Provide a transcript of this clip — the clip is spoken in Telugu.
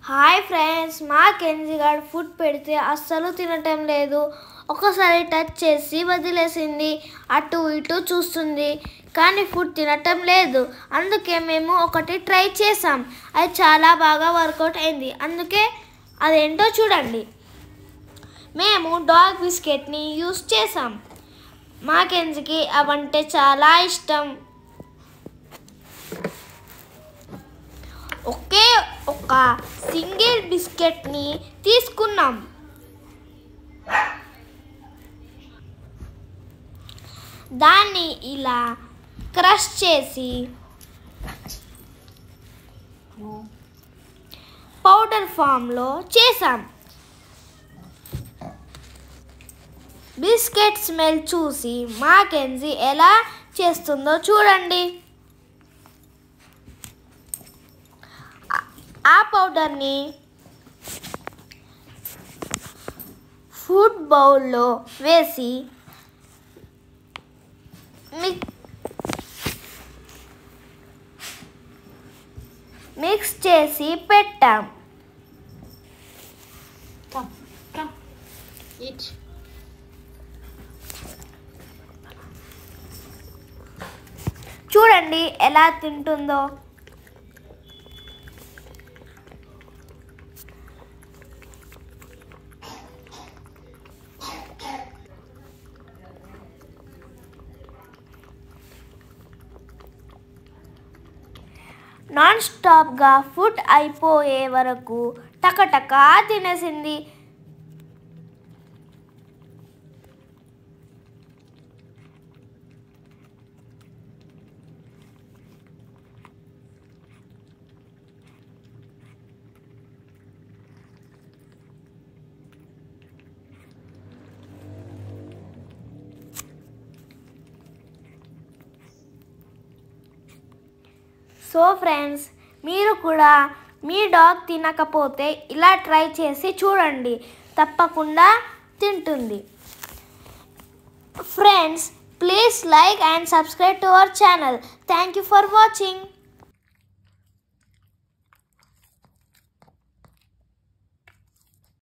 హాయ్ ఫ్రెండ్స్, మా కెంజీ గారు ఫుడ్ పెడితే అస్సలు తినటం లేదు. ఒకసారి టచ్ చేసి వదిలేసింది. అటు ఇటు చూస్తుంది కానీ ఫుడ్ తినటం లేదు. అందుకే మేము ఒకటి ట్రై చేసాం. అది చాలా బాగా వర్కౌట్ అయింది. అందుకే అదేంటో చూడండి. మేము డాగ్ బిస్కెట్ని యూస్ చేసాం. మా కెంజీకి అవంటే చాలా ఇష్టం. ఒకే ఒక సింగిల్ బిస్కెట్ని తీసుకున్నాం. దాన్ని ఇలా క్రష్ చేసి పౌడర్ ఫామ్లో చేసాం. బిస్కెట్ స్మెల్ చూసి మా కెంజీ ఎలా చేస్తుందో చూడండి. ఆ పౌడర్ని ఫుడ్ బౌల్లో వేసి మిక్స్ చేసి పెట్టాం. చూడండి ఎలా తింటుందో. నాన్ స్టాప్గా ఫుడ్ అయిపోయే వరకు టకటకా తినేసింది. సో ఫ్రెండ్స్, మీరు కూడా మీ డాగ్ తినకపోతే ఇలా ట్రై చేసి చూడండి, తప్పకుండా తింటుంది. Friends, please like and subscribe to our channel. Thank you for watching.